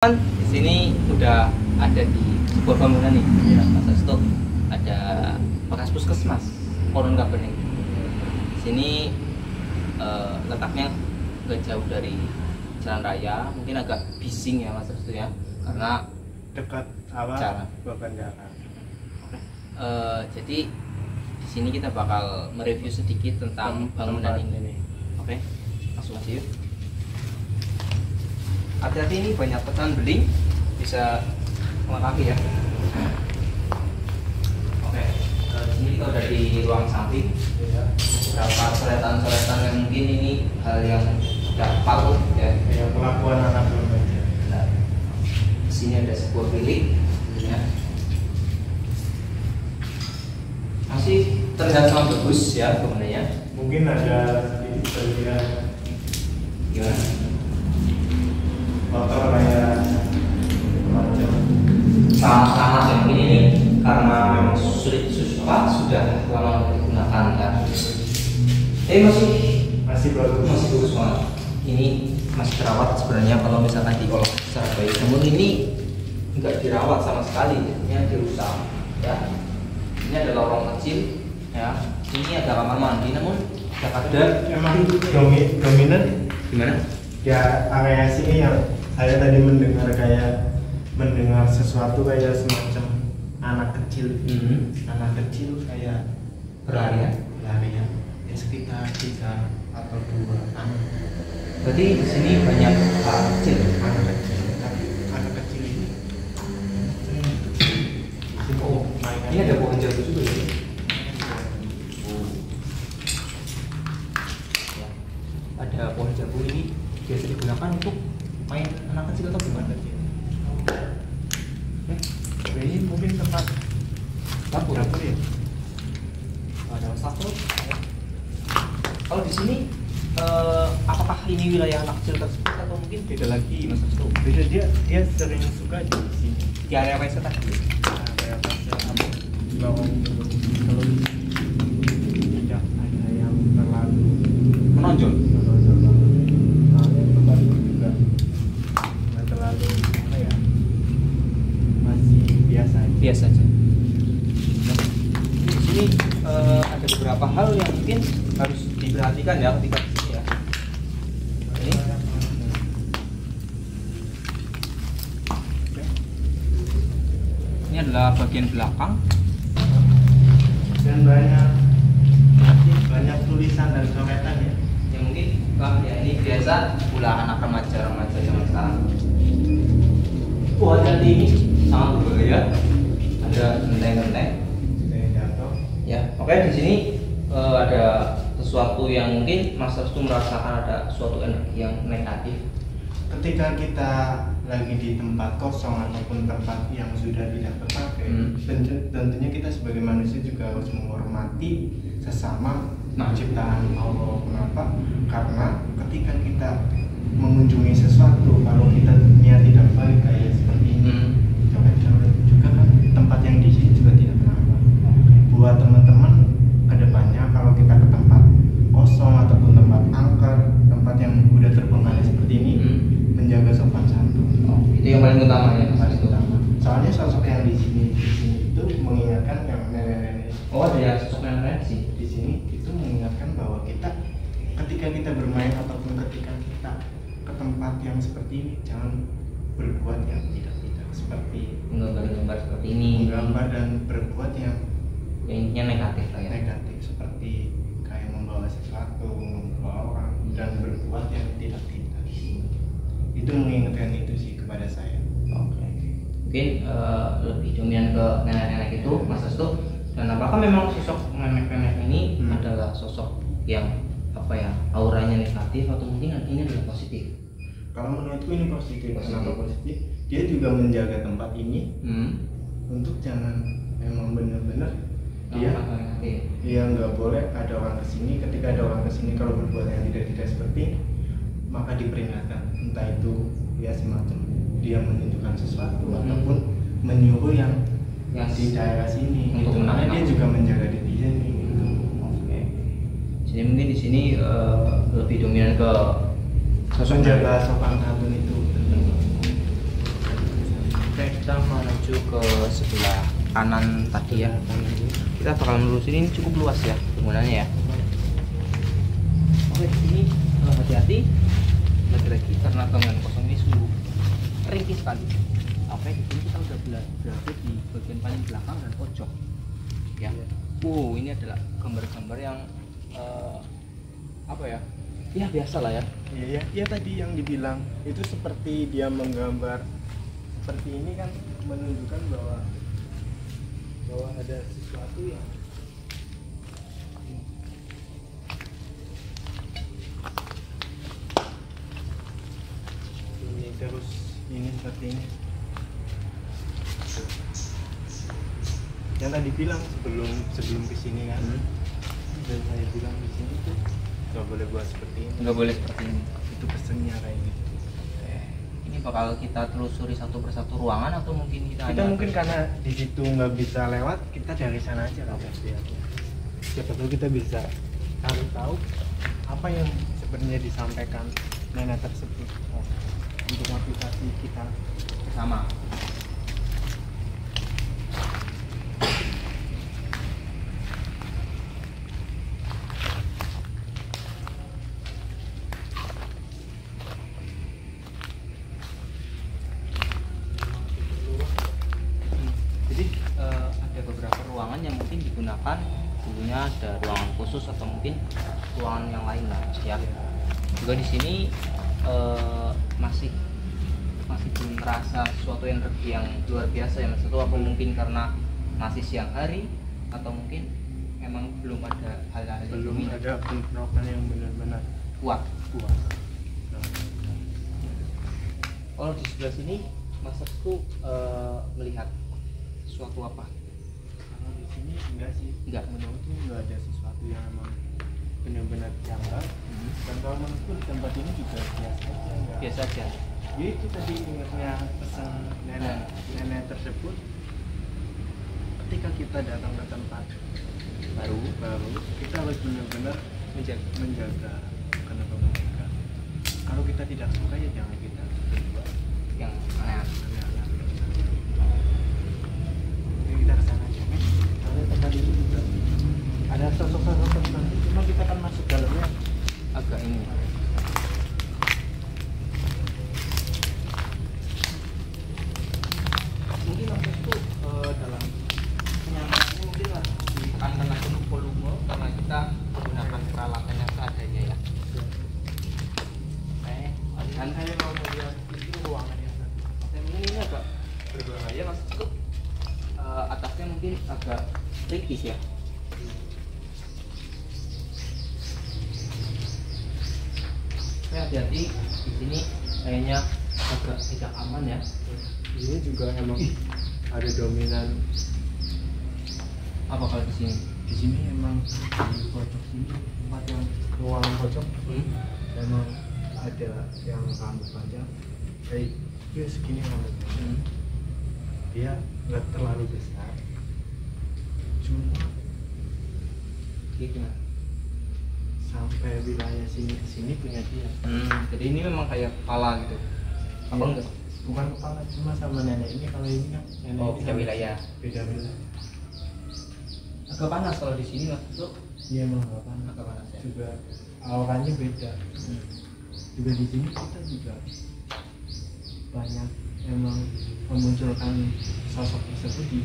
Kan di sini udah ada di sebuah bangunan nih, Mas Asto. Ada bekas puskesmas, Porong Kabening. Di sini letaknya nggak jauh dari jalan raya, mungkin agak bising ya Mas Asto ya, karena dekat awal jalan. bukan jalan. Jadi di sini kita bakal mereview sedikit tentang bangunan ini. Oke, langsung aja yuk. Hati-hati, ini banyak pecahan beling, bisa kena kaki ya. Oke, di sini kita udah di ruang samping. Beberapa coretan-coretan yang mungkin ini hal yang tidak patut ya. Kelakuan anak remaja. Nah, di sini ada sebuah bilik, ya. Masih terlihat sangat bagus ya bangunannya. Mungkin ada sedikit perbedaan. Gimana? Kotor kayak macam. Sangat yang ini karena memang sudah lama digunakan kan. Masih bagus. Masih bagus banget. Ini masih terawat sebenarnya kalau misalkan diolah secara baik. Namun ini enggak dirawat sama sekali, jadinya dirusak. Ya. Ini ada lorong kecil, ya. Ini ada kamar mandi, namun ada emang dominan gimana? ya area sini yang saya tadi mendengar sesuatu kayak semacam anak kecil. Anak kecil kayak Berlarian. ya sekitar 3 atau 2 anak. Berarti di sini banyak anak kecil. Tapi anak kecil ini Oh, ini ada pohon jambu juga ya. Ada pohon jambu ini biasa digunakan untuk main anak kecil atau gimana? Ini mungkin tempat Dapur ya. Ada wastafel. Kalau di sini apakah ini wilayah anak kecil tersebut atau mungkin beda lagi Mas Asto? Beda, dia sering suka di sini. Di area wisata tadi. Kayak pas kalau tidak ada yang terlalu Menonjol. menonjol banget. Soalnya tempat itu juga nggak terlalu apa ya, masih biasa aja. Biasa aja. Di sini ada beberapa hal yang mungkin harus diperhatikan ya ketika di sini ya. Ini adalah bagian belakang. Dan banyak tulisan dan coretan ya. Yang mungkin ya ini biasa ulah anak remaja zaman sekarang. Ada ini sangat berbahaya. Ada genteng-genteng. Kayak jatuh. Ya, oke, di sini ada sesuatu yang mungkin Mas Restu merasakan ada suatu energi yang negatif. Ketika kita lagi di tempat kosong ataupun tempat yang sudah tidak terpakai, tentunya kita sebagai manusia juga harus menghormati sesama ciptaan Allah. Kenapa? Karena ketika kita mengunjungi sesuatu, kalau kita niat tidak baik kayak seperti ini, coret-coret juga kan tempat yang di sini juga tidak kenapa. Buat teman-teman kedepannya kalau kita ke tempat kosong ataupun tempat angker, tempat yang udah terbengkalai seperti ini, menjaga sopan santun. Itu yang paling utama ya, Mas Restu. Soalnya sosok yang di sini itu mengingatkan yang nenek-nenek. Oh, ada ya sosok nenek sih. Di sini itu mengingatkan bahwa kita ketika kita bermain ataupun ketika kita ke tempat yang seperti ini, jangan berbuat yang tidak seperti Menggambar seperti ini. menggambar dan berbuat yang Intinya negatif lah ya. negatif, seperti kayak membawa sesuatu, membawa orang, dan berbuat yang tidak. Itu mengingatkan itu sih kepada saya. Oke. Mungkin lebih dominan ke nenek-nenek itu, Mas Restu. Dan apakah memang sosok nenek-nenek ini adalah sosok yang apa ya, auranya negatif atau mungkin artinya adalah positif? Kalau menurutku ini positif. Positif. Kenapa positif? Dia juga menjaga tempat ini untuk jangan memang benar-benar dia nggak boleh ada orang kesini. Ketika ada orang kesini kalau berbuat yang tidak seperti ini, maka diperingatkan, entah itu ya semacam dia menunjukkan sesuatu ataupun menyuruh yang di daerah sini untuk gitu. Karena dia juga menjaga diri sini gitu. Oke. Jadi mungkin di sini lebih dominan ke menjaga sopan santun itu penting. menuju ke sebelah kanan tadi ya. Kita bakal menelusuri, ini cukup luas ya bangunannya ya. Oke, di sini hati-hati lagi-lagi karena bangunan kosong ini sungguh ringkih sekali. Oke, di sini kita udah berada di bagian paling belakang dan pojok ya. Ini adalah gambar-gambar yang apa ya? Ya biasa lah ya. Iya tadi yang dibilang itu seperti dia menggambar seperti ini kan, menunjukkan bahwa ada sesuatu yang ini terus ini seperti ini. Yang tadi bilang sebelum kesini kan, dan saya bilang di sini tuh nggak boleh buat seperti ini. Nggak boleh seperti ini. Itu pesennya kayak gitu. Ini bakal kita telusuri satu persatu ruangan atau mungkin kita Mungkin karena di situ nggak bisa lewat, kita dari sana aja kan. Siapa tahu kita bisa cari tahu apa yang sebenarnya disampaikan nenek tersebut untuk motivasi kita bersama. Ada beberapa ruangan yang mungkin digunakan dulunya, ada ruangan khusus atau mungkin ruangan yang lain lah ya. Juga di sini masih belum merasa suatu energi yang luar biasa ya Mas. Itu apa mungkin karena masih siang hari atau mungkin memang belum ada hal-hal yang belum ada penerokan yang benar-benar kuat. Nah, Kalau di sebelah sini Mas Restu melihat sesuatu apa? kalau di sini enggak sih, Enggak. menurutku enggak ada sesuatu yang emang benar-benar janggal. Dan kalau menurutku di tempat ini juga biasa aja, enggak. Biasa aja. Ya itu tadi ingatnya pesan nenek tersebut, ketika kita datang ke tempat baru kita harus benar-benar menjaga. Kenapa menjaga? Kalau kita tidak suka ya jangan kita berbuat Yang aneh-aneh. Oke, kita kesana aja kan. Karena tempat ini juga ada sosok-sosok tertentu, cuma kita kan masuk dalamnya Agak ini. Mungkin waktu itu dalam penyampaiannya mungkin lah ditekankan lagi untuk volume karena kita menggunakan peralatan yang seadanya ya. kan saya mau melihat itu ruangan yang tadi. Mungkin ini agak berbahaya Mas itu atasnya mungkin agak tricky ya. Hati-hati di sini kayaknya agak tidak aman ya. Ini juga emang ada dominan. Apa kalau di sini? Di sini emang di pojok sini tempat yang ruangan pojok emang ada yang rambut panjang kayak dia segini rambutnya. Dia nggak terlalu besar, cuma Gimana? sampai wilayah sini ke sini punya dia. Jadi ini memang kayak kepala gitu. Apa enggak? Bukan kepala, cuma sama nenek ini. Kalau ini kan nenek Oh, ini beda sama- wilayah. beda wilayah. Agak panas kalau di sini Mas itu. Iya emang nggak panas. Agak panas ya. Juga auranya beda. Juga di sini kita juga banyak emang memunculkan sosok tersebut di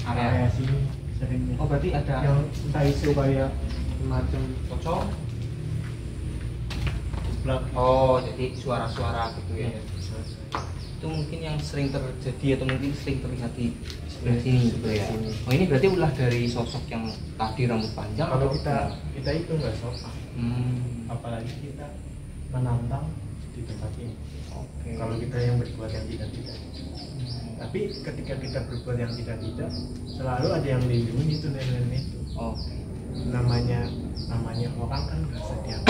area sini seringnya. Oh berarti ada Yang entah itu kayak semacam pocong. blak. Oh jadi suara-suara gitu ya. Iya, bisa. Itu mungkin yang sering terjadi atau mungkin sering terlihat di sebelah Iya, sini gitu sebelah ya. sini. Oh ini berarti ulah dari sosok yang tadi rambut panjang. Kalau atau kita itu nggak sopan, apalagi kita menantang di tempat ini. Oke. Kalau kita yang berbuat yang tidak. Tapi ketika kita berbuat yang tidak, selalu ada yang lindungi itu nenek itu. Oke. Namanya orang kan nggak setiap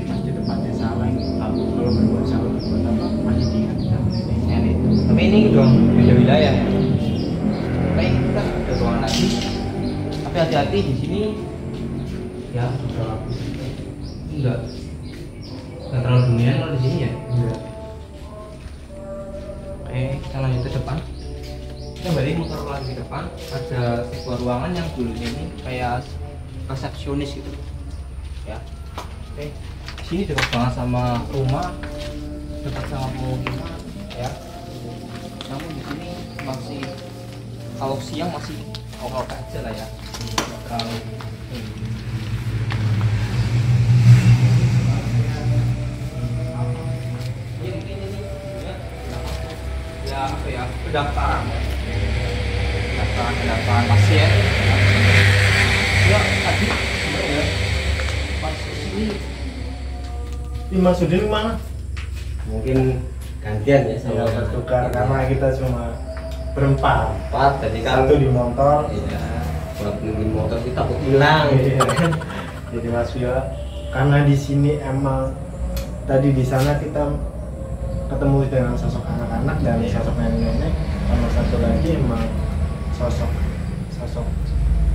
pasti tempatnya salah. Kalau berbuat salah berbuat apa masih diingat sama neneknya. Nenek. Tapi ini dong beda wilayah. Baik kita ada ruangan lagi. Tapi hati-hati di sini ya. Enggak terlalu dominan kalau di sini ya. Iya. Oke, kita lanjut ke depan. Kita balik motor lagi ke depan, ada sebuah ruangan yang dulunya ini kayak resepsionis gitu ya. Oke, sini dekat banget sama rumah, dekat sama pemukiman ya. Namun di sini masih kalau siang masih oke aja lah ya. Kalau ya apa ya, pendaftaran pasien ya. Tadi sebenarnya pas ini dimasukin mana? Mungkin gantian ya sama bertukar karena kita cuma berempat. jadi kan Satu di motor. iya, buat nungguin motor kita takut hilang. Iya. Jadi Mas Vio, karena di sini emang tadi di sana kita ketemu dengan sosok anak-anak dan sosok nenek-nenek, sama satu lagi emang sosok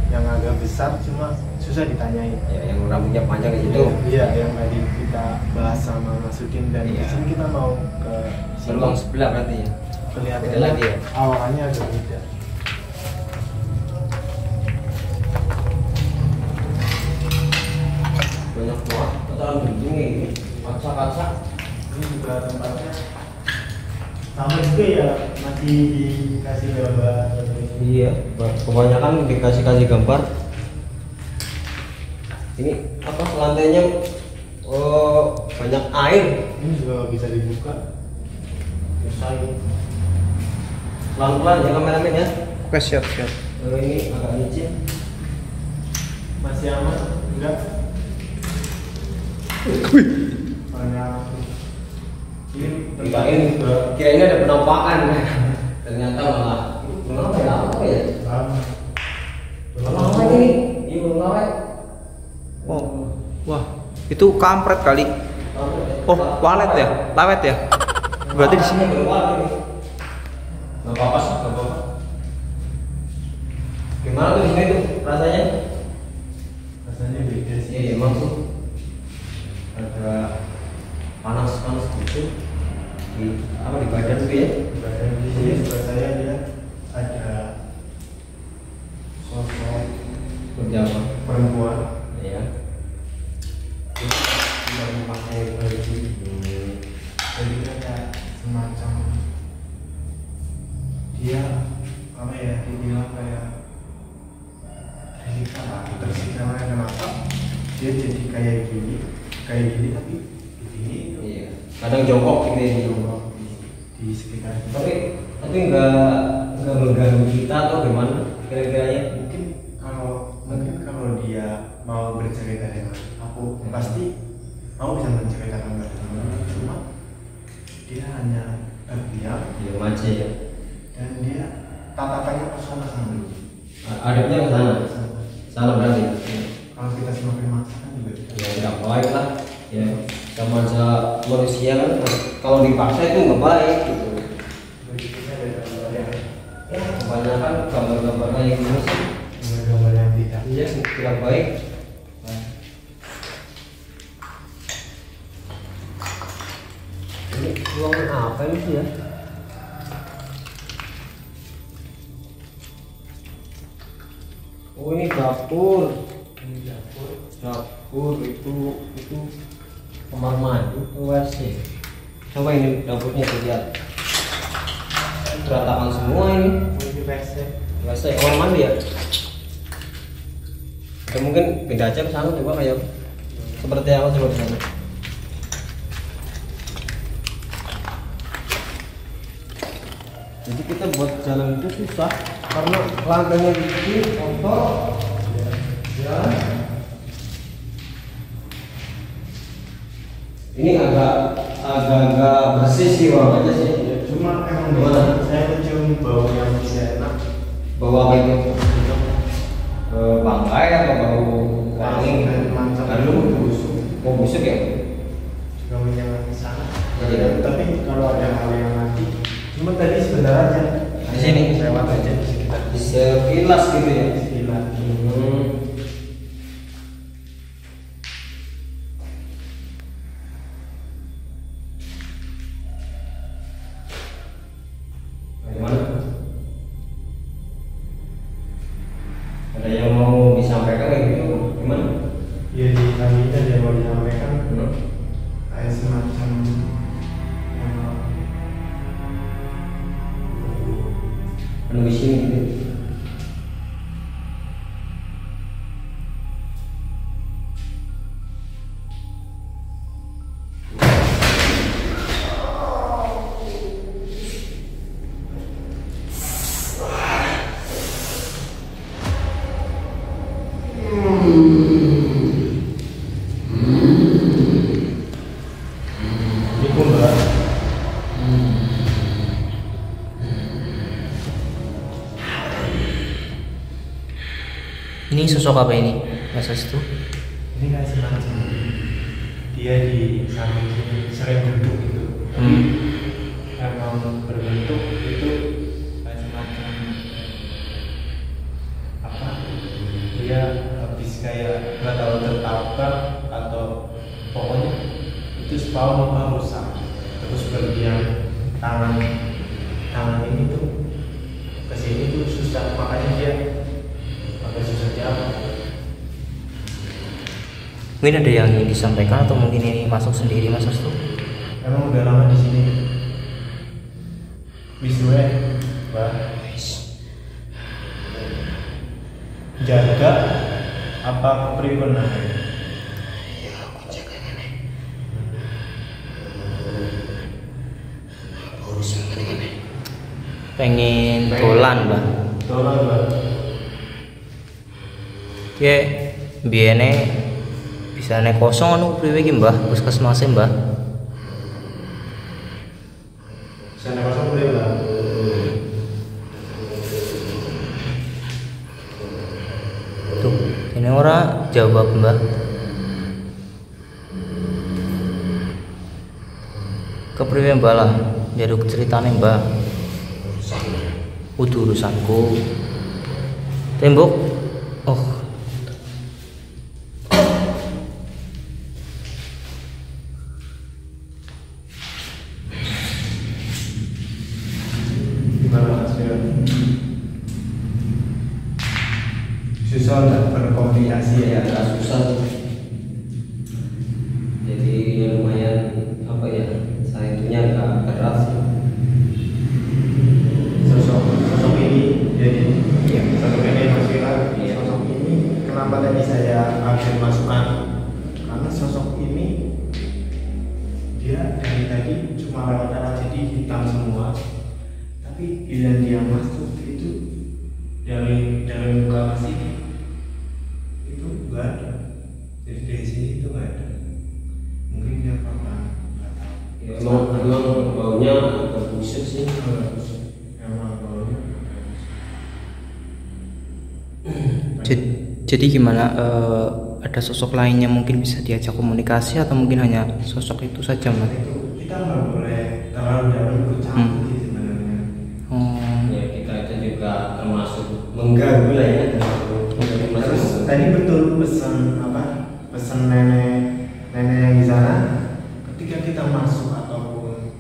yang agak besar cuma susah ditanyain. Ya, yang rambutnya panjang di situ. Iya, yang tadi kita bahas sama Mas Udin, dan di Iya. sini kita mau ke Beruang sebelah berarti ya. kelihatan Beda lagi ya? awannya agak beda. Banyak banget kotoran gunting ini. Kaca-kaca. Ini juga tempatnya sama juga ya, masih dikasih gambar. Iya, kebanyakan dikasih gambar. Ini apa lantainya? Oh, banyak air. Ini juga bisa dibuka. Susah ini. Pelan-pelan ya kameramen ya. oke, siap. Ini agak licin. Masih aman? Enggak? Banyak. Kirain ada penampakan. Ternyata malah kenapa ya? Apa ya? Lama ini. Iya belum lama. Oh, wah, itu kampret kali. Oh, walet ya, lawet ya. Berarti di sini. Nggak apa-apa sih, nggak apa-apa. Gimana tuh di sini tuh rasanya? Rasanya beda sih. Iya emang sih. Ada panas gitu di apa di badan tuh ya? Badan di sini juga saya lihat ada sosok Berjamaah. perempuan. Iya. Dia tidak memakai baju. Jadi kayak semacam dia apa ya, dibilang kayak tersiksa lah. Kenapa dia jadi kayak gini tapi begini Iya. Kadang jongkok gitu ya. di sekitar kita. Tapi nggak mengganggu kita atau gimana kira-kiranya? Mungkin kalau dia mau bercerita dengan aku, pasti mau bisa menceritakan bagaimana. Cuma dia hanya terdiam Iya aja ya. dan dia tatapannya personal sama lu. Adabnya ke sana. Sana berarti. Kalau kita semakin maksa kan juga kita Ya tidak baik lah. Ya sama aja manusia kan. Kalau dipaksa itu nggak baik gitu. berikutnya ada gambar yang Ya kebanyakan gambar-gambar kayak gini sih. gambar yang tidak. Iya tidak baik. Ini ruangan apa ini sih ya? Oh ini dapur. Ini dapur. Dapur itu kamar mandi, WC. Coba ini dapurnya lihat. Berantakan semua ini. Ini WC. WC kamar mandi ya. Atau mungkin pindah aja ke sana coba kayak seperti apa coba di sana. Jadi kita buat jalan itu susah karena lantainya licin, kotor. Ya. Ini agak bersih sih warnanya sih. Ya, cuma emang Gimana? saya mencium bau yang tidak enak. Bawa apa itu? Bangkai atau bau wangi? Lalu busuk. Oh busuk ya? Juga menyengat ke sana. Iya. Tapi kalau ada hal yang mati, cuma tadi sebentar aja. Di sini? Lewat aja di sekitar. Di sekilas gitu ya? Sekitar. Gimana? menunggu sini gitu. Ini sosok apa ini, Mas Sasto? Ini kayak semacam dia di samping sini sering duduk gitu. Emang berbentuk itu kayak semacam apa? Dia habis kayak nggak tahu tertabrak atau pokoknya itu spawn apa rusak. Terus bagian tangan ini tuh kesini tuh susah, makanya dia agak susah jalan. Mungkin ada yang ingin disampaikan atau mungkin ini masuk sendiri Mas Sasto? Emang udah lama di sini. Biswe, Mbak. Jaga apa kepribadian? Ya, aku jaga nenek. Urus nenek. Pengen dolan, Mbak. Dolan, Mbak. Ya, biene bisa nek kosong anu priwe iki, Mbah? Puskesmas Mbah. Sana kosong boleh, Mbak. Tuh, ini ora jawab, Mbak. Kepriwe Mbak lah? Jaruk ceritane, Mbak. Urusanku. Tembok. Oh. Gimana Mas Firman? Susah nggak berkomunikasi Ya agak susah tuh. Jadi lumayan apa ya, saya itunya agak keras. Sosok ini jadi Iya. sosok ini Mas Firman. Iya. Sosok ini kenapa tadi saya ambil masukan? Karena sosok ini dia dari tadi cuma lewat jadi hitam semua, tapi bila dia masuk itu dari muka ke sini itu enggak ada. Jadi dari sini itu enggak ada. Mungkin dia apa? Enggak tahu. Ya, emang baunya agak busuk sih. Emang baunya. Jadi gimana? Ada sosok lainnya mungkin bisa diajak komunikasi atau mungkin hanya sosok itu saja, Mas? Itu kita nggak boleh terlalu dalam ikut campur sih sebenarnya. Oh. Ya kita itu juga termasuk mengganggu lah ya. Terus tadi betul pesan apa? Pesan nenek yang di sana. Ketika kita masuk ataupun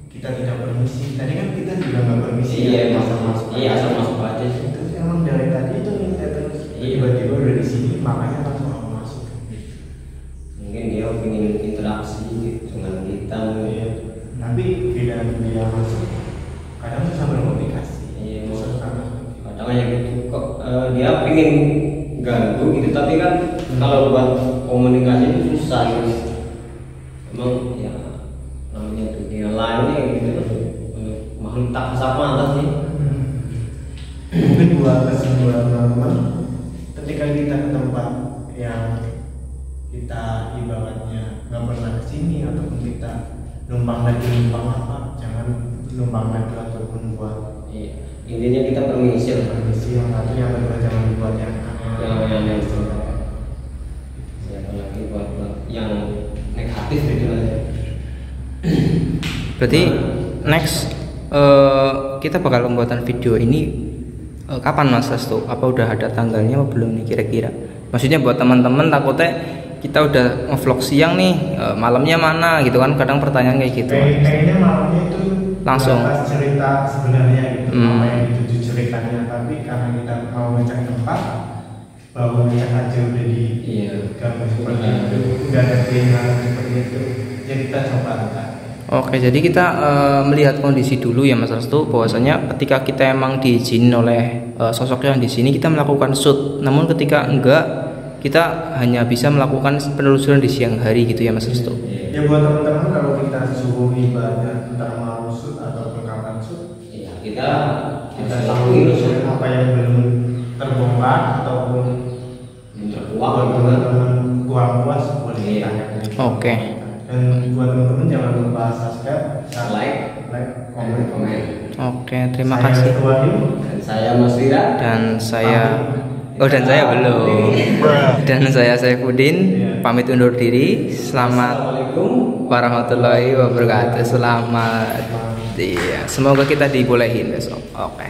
kita tidak permisi, tadi kan kita juga nggak permisi. Iya, ya, asal masuk. iya asal masuk aja sih. Terus emang dari tadi itu minta terus. Iya. Tiba-tiba udah di sini, makanya langsung aku masuk. Mungkin dia ingin interaksi gitu dengan kita. Iya. Tapi bila dia masuk, kadang susah berkomunikasi. Iya, Susah. kadang kayak gitu kok dia pengen ganggu gitu, tapi kan kalau buat komunikasi itu susah gitu. Emang ya namanya dunia lainnya gitu kan, makhluk tak kasat mata sih. Mungkin buat pesan buat teman-teman, ketika kita ke tempat yang kita ibaratnya nggak pernah kesini ataupun kita numpang apa, jangan numpang lagi ataupun buat Iya, intinya kita permisi lah. permisi yang satu, yang kedua jangan buat yang Yang itu ya, apalagi buat yang negatif gitu lah ya. Berarti next kita bakal pembuatan video ini kapan Mas Sasto? Apa udah ada tanggalnya apa belum nih kira-kira? Maksudnya buat teman-teman takutnya kita udah nge-vlog siang nih, malamnya mana gitu kan, kadang pertanyaan kayak gitu. Kayaknya malamnya itu Langsung. pas cerita sebenarnya gitu, Hmm. apa yang dituju ceritanya, tapi karena kita mau ngecek tempat, baru ngecek aja udah di Iya. gambar seperti itu, nggak ada pilihan seperti itu, ya kita coba ntar. Oke, jadi kita melihat kondisi dulu ya Mas Restu, bahwasanya ketika kita emang diizinin oleh sosok yang di sini kita melakukan shoot, namun ketika enggak kita hanya bisa melakukan penelusuran di siang hari gitu ya Mas Restu. Ya buat teman-teman kalau kita disuruh ibadah entah mau shoot ataupun kapan shoot, Ya, kita tahu apa yang belum terbongkar ataupun terkuat buat teman-teman kurang puas boleh Iya. tanya. Oke. Dan buat teman-teman jangan lupa subscribe, like, komen. Oke, terima Saya kasih. Ketua Yu. dan saya Mas Wira. Dan saya belum. Dan saya Saifuddin pamit undur diri. Selamat Assalamualaikum. warahmatullahi wabarakatuh. Selamat. Iya, semoga kita dibolehin besok. Oke.